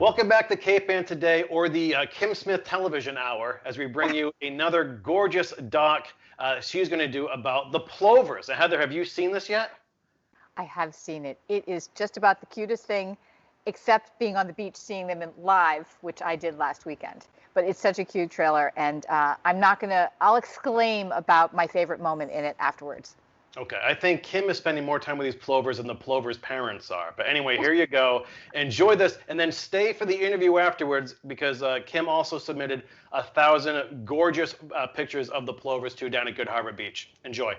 Welcome back to K-Fan Today, or the Kim Smith Television Hour, as we bring you another gorgeous doc she's going to do about the plovers. Now, Heather, have you seen this yet? I have seen it. It is just about the cutest thing, except being on the beach, seeing them live, which I did last weekend. But it's such a cute trailer, and I'll exclaim about my favorite moment in it afterwards. Okay, I think Kim is spending more time with these plovers than the plovers' parents are. But anyway, here you go. Enjoy this, and then stay for the interview afterwards, because Kim also submitted 1,000 gorgeous pictures of the plovers too down at Good Harbor Beach. Enjoy.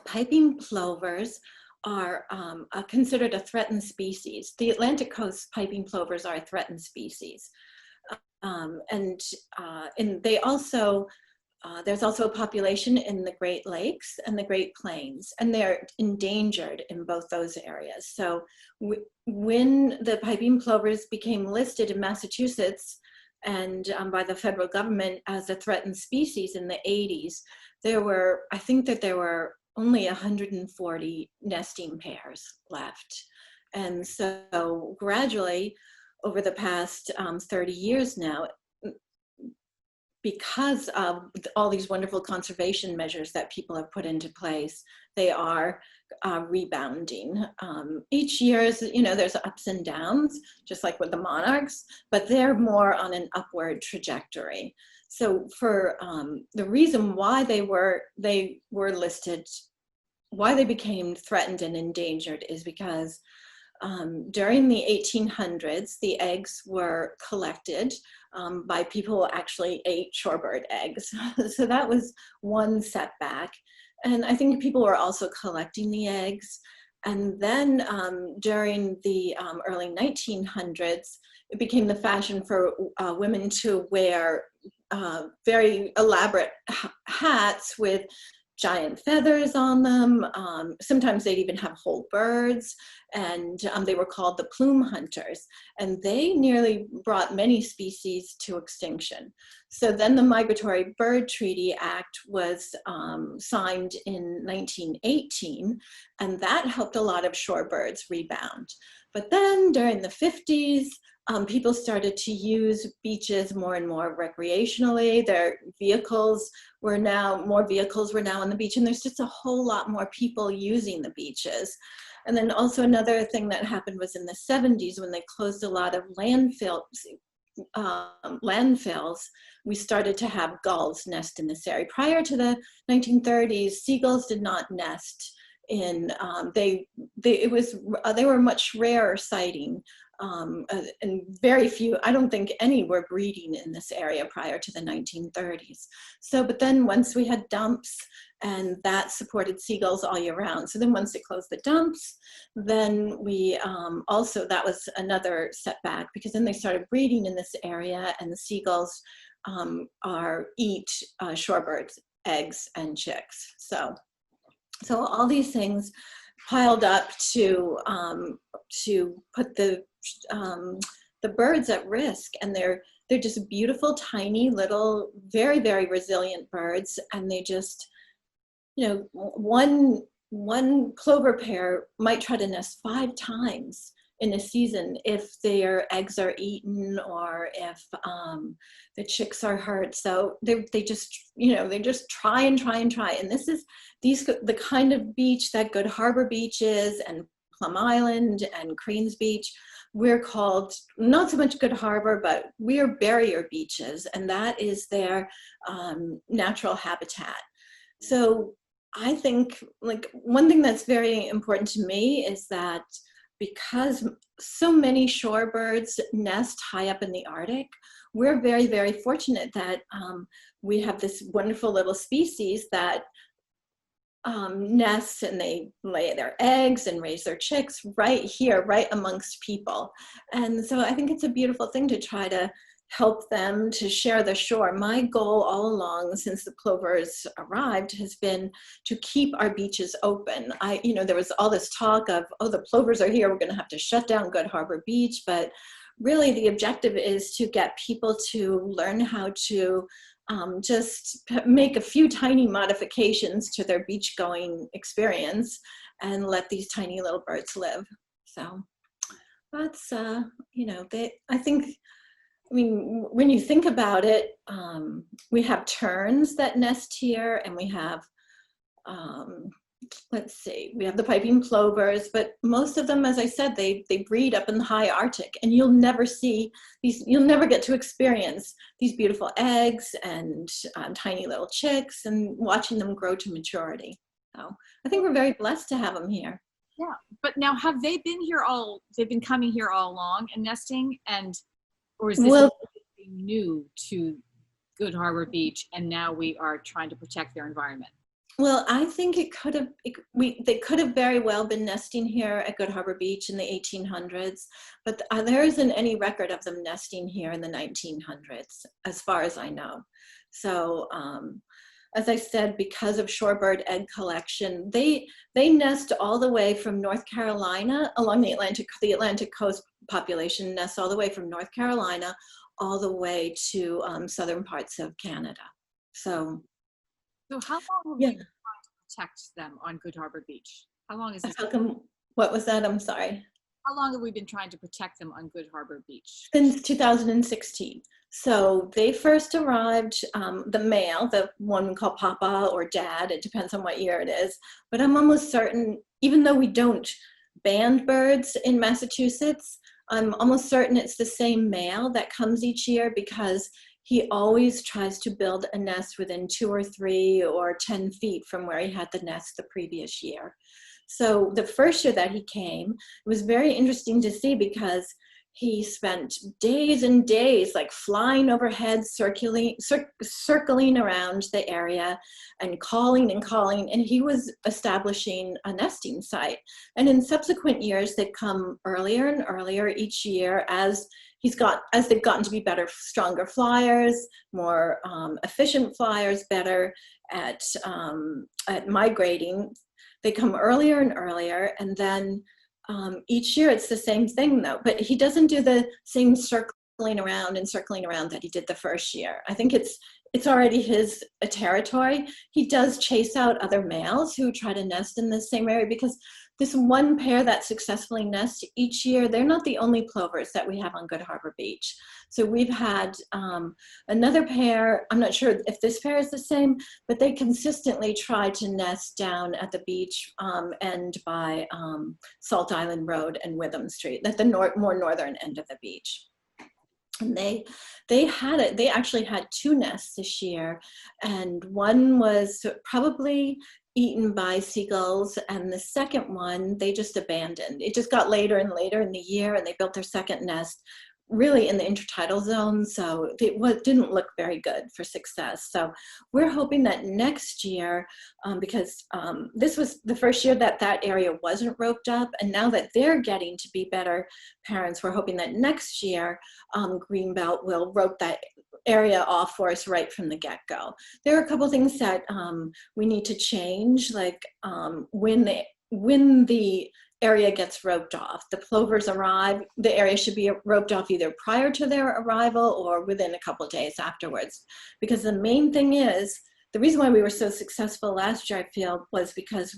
Piping plovers are considered a threatened species. The Atlantic coast piping plovers are a threatened species. And they also, there's also a population in the Great Lakes and the Great Plains, and they're endangered in both those areas. So when the piping plovers became listed in Massachusetts and by the federal government as a threatened species in the 80s, I think that there were only 140 nesting pairs left. And so gradually, over the past 30 years now, because of all these wonderful conservation measures that people have put into place, they are rebounding. Each year, there's ups and downs, just like with the monarchs, but they're more on an upward trajectory. So for the reason why they were listed, why they became threatened and endangered is because during the 1800s, the eggs were collected by people who actually ate shorebird eggs. So that was one setback. And I think people were also collecting the eggs. And then during the early 1900s, it became the fashion for women to wear very elaborate hats with giant feathers on them. Sometimes they'd even have whole birds, and they were called the plume hunters, and they nearly brought many species to extinction. So then the Migratory Bird Treaty Act was signed in 1918, and that helped a lot of shorebirds rebound. But then during the 50s, people started to use beaches more and more recreationally. More vehicles were now on the beach, and there's just a whole lot more people using the beaches. And then also another thing that happened was in the 70s, when they closed a lot of landfills, we started to have gulls nest in this area. Prior to the 1930s, seagulls did not nest in, they were much rarer sighting. And very few, I don't think any were breeding in this area prior to the 1930s. So, but then once we had dumps, and that supported seagulls all year round. So then once they closed the dumps, then we also, that was another setback, because then they started breeding in this area, and the seagulls eat shorebirds, eggs and chicks. So all these things piled up to put the birds at risk, and they're just beautiful, tiny, little, very, very resilient birds, and they just, you know, one plover pair might try to nest 5 times in a season if their eggs are eaten or if the chicks are hurt. So they just, you know, they just try and try and try. And the kind of beach that Good Harbor Beach is, and Plum Island and Cranes Beach, we're called not so much Good Harbor, but we're barrier beaches, and that is their natural habitat. So I think, like, one thing that's very important to me is that because so many shorebirds nest high up in the Arctic, we're very, very fortunate that we have this wonderful little species that nests, and they lay their eggs and raise their chicks right here, right amongst people. And so I think it's a beautiful thing to try to help them to share the shore. My goal all along since the plovers arrived has been to keep our beaches open. There was all this talk of, oh, the plovers are here, we're going to have to shut down Good Harbor Beach, but really the objective is to get people to learn how to just make a few tiny modifications to their beach going experience and let these tiny little birds live. So that's, when you think about it, we have terns that nest here, and we have, we have the piping plovers, but most of them, as I said, they breed up in the high Arctic, and you'll never get to experience these beautiful eggs and tiny little chicks and watching them grow to maturity. So I think we're very blessed to have them here. Yeah, but now have they been coming here all along and nesting, or is this new to Good Harbor Beach, and now we are trying to protect their environment? Well, I think they could have very well been nesting here at Good Harbor Beach in the 1800s, but there isn't any record of them nesting here in the 1900s, as far as I know. So, as I said, because of shorebird egg collection, they nest all the way from North Carolina along the Atlantic coast. Population nests all the way from North Carolina all the way to southern parts of Canada. So how long have we been trying to protect them on Good Harbor Beach? How long is this? What was that? I'm sorry. How long have we been trying to protect them on Good Harbor Beach? Since 2016. So they first arrived, the male, the one we call Papa or Dad, it depends on what year it is, but I'm almost certain, even though we don't ban birds in Massachusetts, I'm almost certain it's the same male that comes each year, because he always tries to build a nest within 2 or 3 or 10 feet from where he had the nest the previous year. So the first year that he came, it was very interesting to see, because he spent days and days like flying overhead, circling around the area and calling, and he was establishing a nesting site. And in subsequent years, they'd come earlier and earlier each year as they've gotten to be better, stronger flyers, more efficient flyers, better. at migrating. They come earlier and earlier, and then each year it's the same thing though, but he doesn't do the same circling around and circling around that he did the first year. I think it's already his territory. He does chase out other males who try to nest in the same area, because this one pair that successfully nests each year, they're not the only plovers that we have on Good Harbor Beach. So we've had another pair, I'm not sure if this pair is the same, but they consistently try to nest down at the beach and by Salt Island Road and Witham Street, at the more northern end of the beach. And they actually had 2 nests this year, and one was probably eaten by seagulls, and the second one they just abandoned. It just got later and later in the year, and they built their second nest really in the intertidal zone, so it didn't look very good for success. So we're hoping that next year, because this was the first year that that area wasn't roped up, and now that they're getting to be better parents, we're hoping that next year Greenbelt will rope that area off for us right from the get-go. There are a couple things that we need to change, like when the area gets roped off. The plovers arrive, the area should be roped off either prior to their arrival or within a couple of days afterwards. Because the main thing is, the reason why we were so successful last year, I feel, was because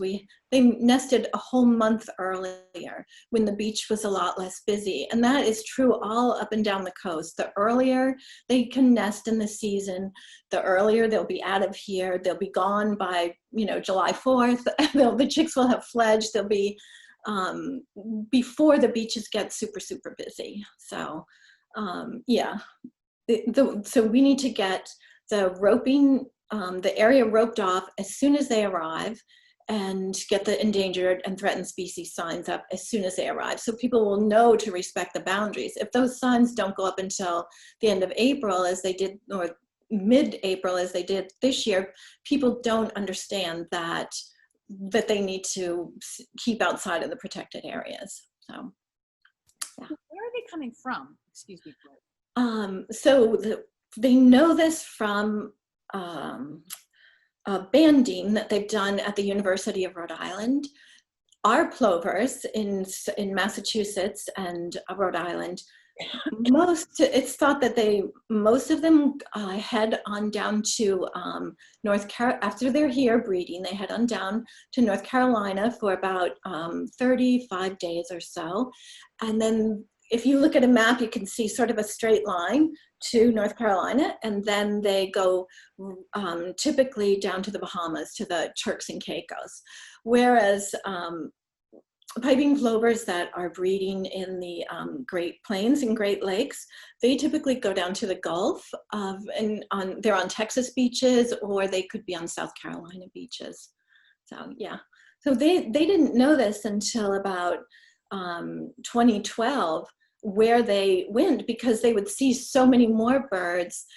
they nested a whole month earlier when the beach was a lot less busy. And that is true all up and down the coast. The earlier they can nest in the season, the earlier they'll be out of here. They'll be gone by, July 4th. The chicks will have fledged. They'll be before the beaches get super, super busy. So yeah, so we need to get the roping, the area roped off as soon as they arrive, and get the endangered and threatened species signs up as soon as they arrive, so people will know to respect the boundaries. If those signs don't go up until the end of April, as they did, or mid-April as they did this year, people don't understand that they need to keep outside of the protected areas. So, yeah. Where are they coming from? Excuse me. So they know this from banding that they've done at the University of Rhode Island. Our plovers in Massachusetts and Rhode Island, it's thought that most of them head on down to North Carolina. After they're here breeding, they head on down to North Carolina for about 35 days or so. And then if you look at a map, you can see sort of a straight line to North Carolina, and then they go typically down to the Bahamas, to the Turks and Caicos. Whereas piping plovers that are breeding in the Great Plains and Great Lakes, they typically go down to the Gulf, they're on Texas beaches, or they could be on South Carolina beaches. So yeah, so they didn't know this until about 2012, where they went, because they would see so many more birds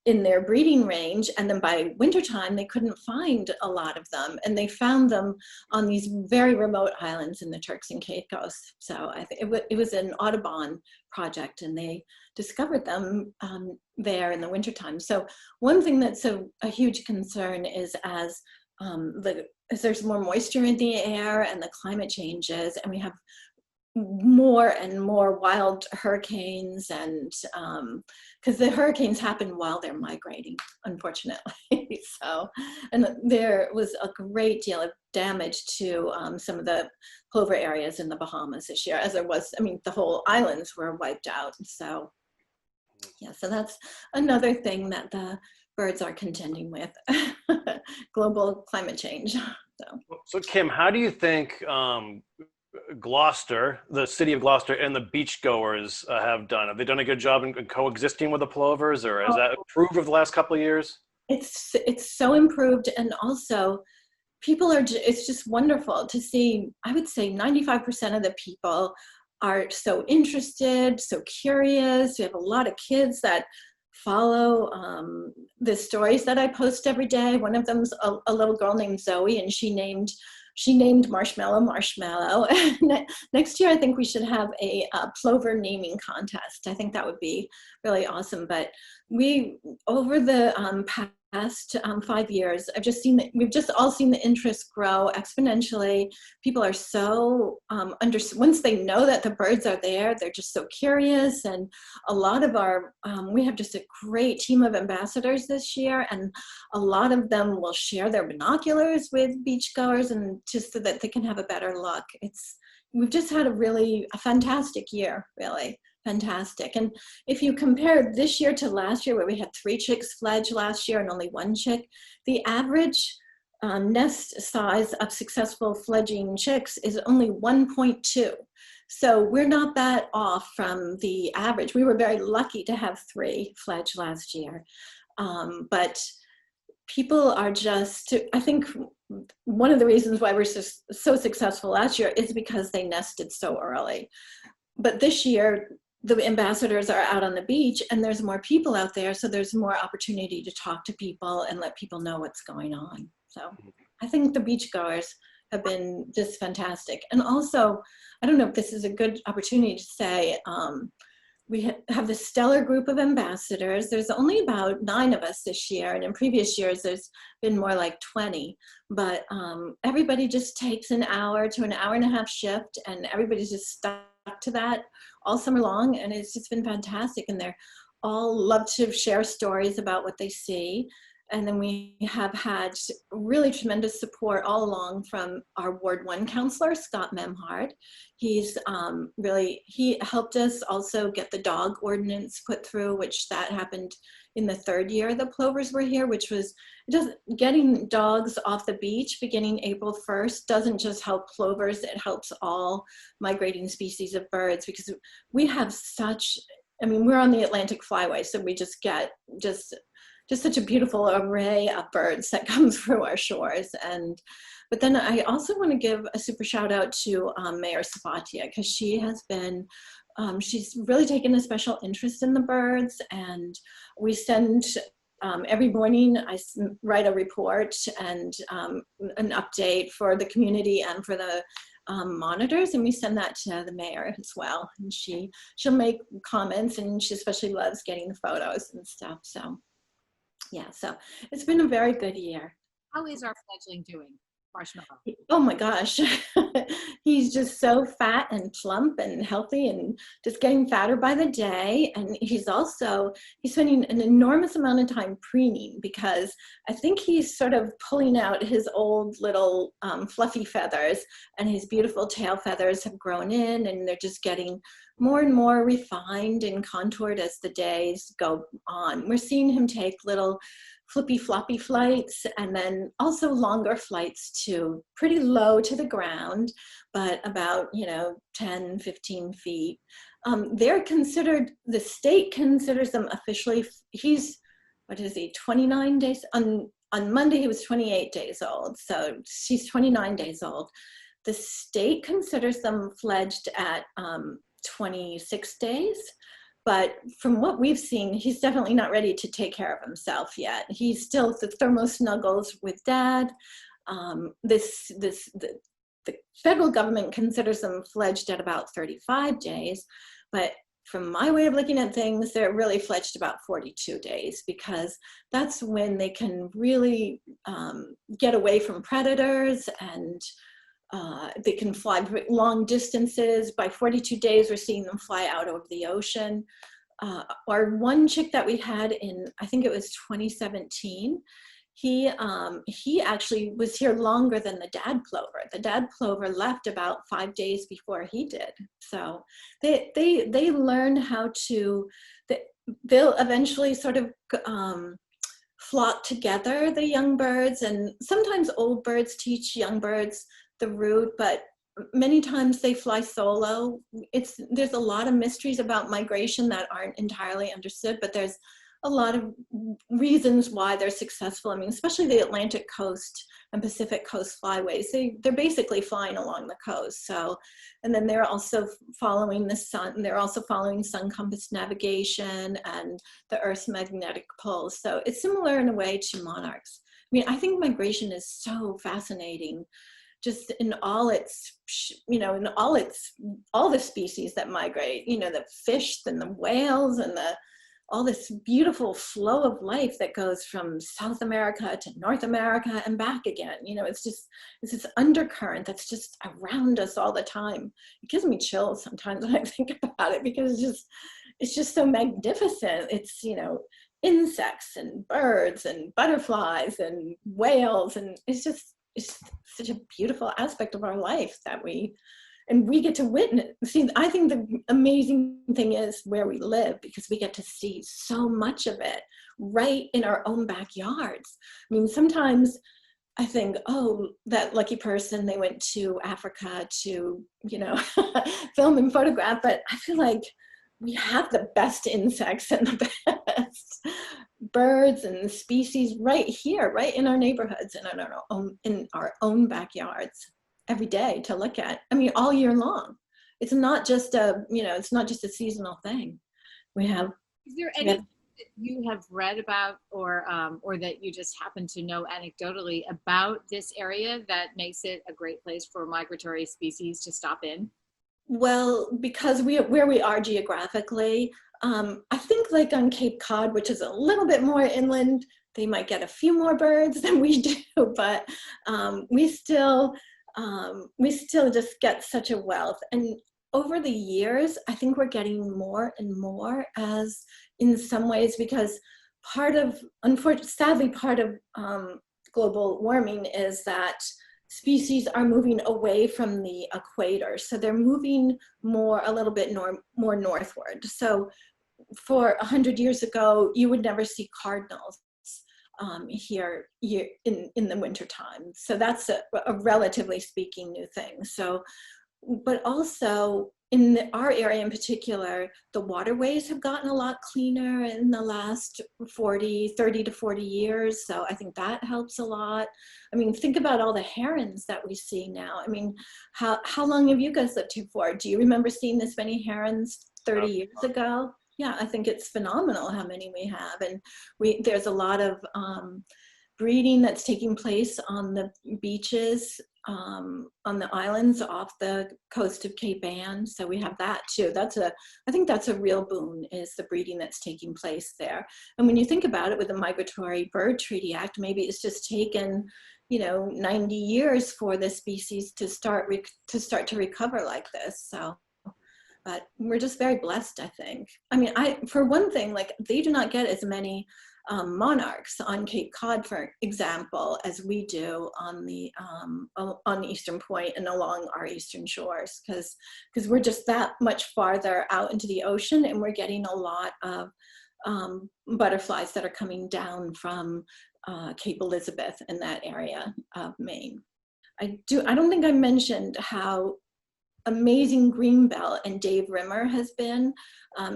in their breeding range, and then by wintertime they couldn't find a lot of them, and they found them on these very remote islands in the Turks and Caicos. So I think it was an Audubon project, and they discovered them there in the wintertime. So one thing that's a huge concern is as there's more moisture in the air and the climate changes, and we have more and more wild hurricanes, and because the hurricanes happen while they're migrating, unfortunately. So, and there was a great deal of damage to some of the plover areas in the Bahamas this year, as there was, the whole islands were wiped out. So yeah, so that's another thing that the birds are contending with, global climate change. So Kim, how do you think Gloucester, the city of Gloucester, and the beachgoers have done? Have they done a good job in coexisting with the plovers, or has that improved over the last couple of years? It's so improved, and also people it's just wonderful to see. I would say 95% of the people are so interested, so curious. We have a lot of kids that follow the stories that I post every day. One of them's a little girl named Zoe, and she named Marshmallow Marshmallow. Next year, I think we should have a plover naming contest. I think that would be really awesome. But we, over the past 5 years, I've just seen that we've just all seen the interest grow exponentially. People are so once they know that the birds are there, they're just so curious. And a lot of our we have just a great team of ambassadors this year, and a lot of them will share their binoculars with beachgoers, and just so that they can have a better look. We've just had a fantastic year, really. Fantastic. And if you compare this year to last year, where we had 3 chicks fledge last year and only 1 chick, the average nest size of successful fledging chicks is only 1.2. So we're not that off from the average. We were very lucky to have 3 fledge last year. But people are just, I think one of the reasons why we're so successful last year is because they nested so early. But this year, the ambassadors are out on the beach and there's more people out there, so there's more opportunity to talk to people and let people know what's going on. So I think the beachgoers have been just fantastic. And also, I don't know if this is a good opportunity to say, we have this stellar group of ambassadors. There's only about 9 of us this year, and in previous years there's been more like 20. But everybody just takes an hour to an hour and a half shift, and everybody's just stuck to that all summer long, and it's just been fantastic. And they're all love to share stories about what they see. And then we have had really tremendous support all along from our Ward 1 counselor, Scott Memhard. He helped us also get the dog ordinance put through, which that happened in the 3rd year the plovers were here, which was getting dogs off the beach beginning April 1st doesn't just help plovers, it helps all migrating species of birds, because we have we're on the Atlantic Flyway, so we just get just such a beautiful array of birds that come through our shores. But then I also want to give a super shout out to Mayor Sabatia, because she has been, she's really taken a special interest in the birds. And we send, every morning I write a report and an update for the community and for the monitors, and we send that to the mayor as well. And she'll make comments, and she especially loves getting the photos and stuff. So yeah, so it's been a very good year. How is our fledgling doing, Marshmallow? Oh my gosh, he's just so fat and plump and healthy, and just getting fatter by the day. And he's spending an enormous amount of time preening, because I think he's sort of pulling out his old little fluffy feathers, and his beautiful tail feathers have grown in, and they're just getting more and more refined and contoured as the days go on. We're seeing him take little flippy floppy flights, and then also longer flights too, pretty low to the ground, but about 10, 15 feet. They're considered, the state considers them officially, he's, 29 days? On Monday he was 28 days old, so she's 29 days old. The state considers them fledged at 26 days. But from what we've seen, he's definitely not ready to take care of himself yet. He's still the thermo snuggles with dad. The federal government considers them fledged at about 35 days. But from my way of looking at things, they're really fledged about 42 days, because that's when they can really get away from predators, and they can fly long distances. By 42 days, we're seeing them fly out over the ocean. Our one chick that we had in, I think it was 2017, he actually was here longer than the dad plover. The dad plover left about 5 days before he did. So they learn how to, they'll eventually sort of flock together, the young birds, and sometimes old birds teach young birds the route, but many times they fly solo. There's a lot of mysteries about migration that aren't entirely understood, but there's a lot of reasons why they're successful. I mean, especially the Atlantic coast and Pacific coast flyways, they're basically flying along the coast. So, and then they're also following the sun, they're also following sun compass navigation and the Earth's magnetic pull. So it's similar in a way to monarchs. I mean, I think migration is so fascinating, just in all its, all the species that migrate, the fish and the whales and all this beautiful flow of life that goes from South America to North America and back again. You know, it's this undercurrent that's just around us all the time. It gives me chills sometimes when I think about it, because it's just so magnificent. It's, you know, insects and birds and butterflies and whales, and it's such a beautiful aspect of our life that we get to witness. See, I think the amazing thing is where we live, because we get to see so much of it right in our own backyards. I mean, sometimes I think, oh, that lucky person, they went to Africa to, you know, film and photograph, but I feel like we have the best insects and the best birds and species right here, right in our neighborhoods and in our own backyards every day to look at. I mean, all year long. It's not just it's not just a seasonal thing. We have. Is there anything that you have read about or that you just happen to know anecdotally about this area that makes it a great place for migratory species to stop in? Well, because where we are geographically, I think like on Cape Cod, which is a little bit more inland, they might get a few more birds than we do, but we still just get such a wealth. And over the years, I think we're getting more and more, as in some ways, because sadly, part of global warming is that species are moving away from the equator. So they're moving a little bit more northward. So for 100 years ago, you would never see cardinals here in the wintertime. So that's a relatively speaking new thing. So, but also in our area in particular, the waterways have gotten a lot cleaner in the last 30 to 40 years. So I think that helps a lot. I mean, think about all the herons that we see now. I mean, how long have you guys lived here for? Do you remember seeing this many herons 30 years ago? Yeah, I think it's phenomenal how many we have. And there's a lot of breeding that's taking place on the beaches, on the islands off the coast of Cape Ann. So we have that too. I think that's a real boon, is the breeding that's taking place there. And when you think about it, with the Migratory Bird Treaty Act, maybe it's just taken 90 years for the species to start to recover like this. So, but we're just very blessed, I think. I mean, for one thing, like, they do not get as many monarchs on Cape Cod, for example, as we do on the Eastern Point and along our eastern shores, because we're just that much farther out into the ocean, and we're getting a lot of butterflies that are coming down from Cape Elizabeth in that area of Maine. I don't think I mentioned how amazing Greenbelt and Dave Rimmer has been.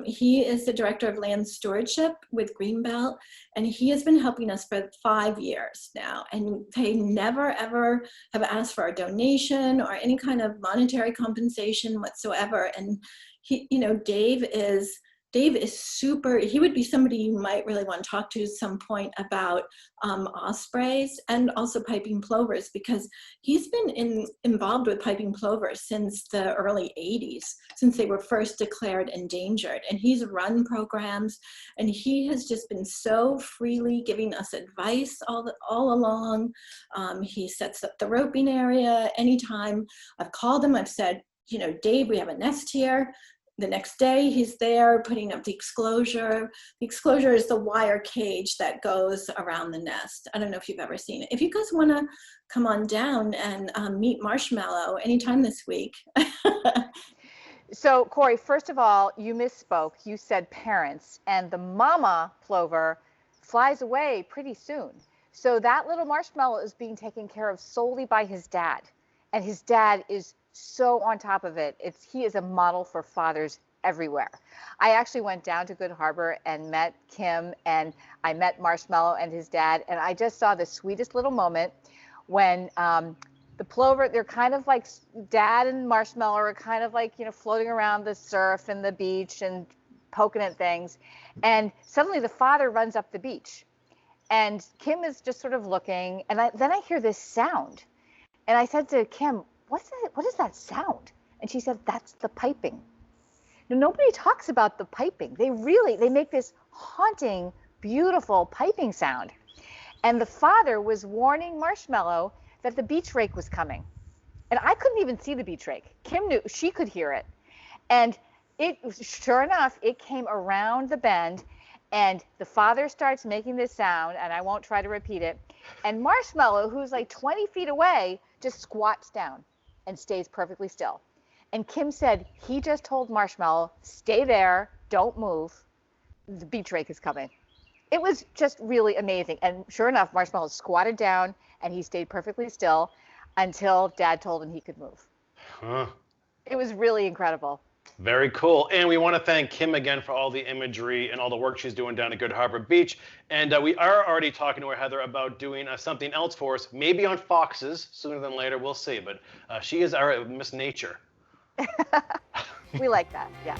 He is the director of land stewardship with Greenbelt, and he has been helping us for 5 years now. And they never ever have asked for a donation or any kind of monetary compensation whatsoever. And Dave is super. He would be somebody you might really want to talk to at some point about ospreys and also piping plovers, because he's been involved with piping plovers since the early 80s, since they were first declared endangered. And he's run programs, and he has just been so freely giving us advice all along. He sets up the roping area anytime I've called him. I've said, Dave, we have a nest here. The next day, he's there putting up the exclosure. The exclosure is the wire cage that goes around the nest. I don't know if you've ever seen it. If you guys want to come on down and meet Marshmallow anytime this week. So, Corey, first of all, you misspoke. You said parents, and the mama plover flies away pretty soon. So that little Marshmallow is being taken care of solely by his dad, and his dad is so on top of it. He is a model for fathers everywhere. I actually went down to Good Harbor and met Kim, and I met Marshmallow and his dad, and I just saw the sweetest little moment when the plover, they're kind of like, dad and Marshmallow are kind of like, floating around the surf and the beach and poking at things. And suddenly the father runs up the beach, and Kim is just sort of looking, and then I hear this sound. And I said to Kim, what is that sound? And she said, that's the piping. Now, nobody talks about the piping. They make this haunting, beautiful piping sound. And the father was warning Marshmallow that the beach rake was coming. And I couldn't even see the beach rake. Kim knew, she could hear it. And sure enough, it came around the bend, and the father starts making this sound, and I won't try to repeat it. And Marshmallow, who's like 20 feet away, just squats down and stays perfectly still. And Kim said, he just told Marshmallow, stay there, don't move. The beach rake is coming. It was just really amazing. And sure enough, Marshmallow squatted down, and he stayed perfectly still until Dad told him he could move. Huh. It was really incredible. Very cool. And we want to thank Kim again for all the imagery and all the work she's doing down at Good Harbor Beach. And we are already talking to her, Heather, about doing something else for us, maybe on Foxes sooner than later. We'll see. But she is our Miss Nature. We like that, yeah.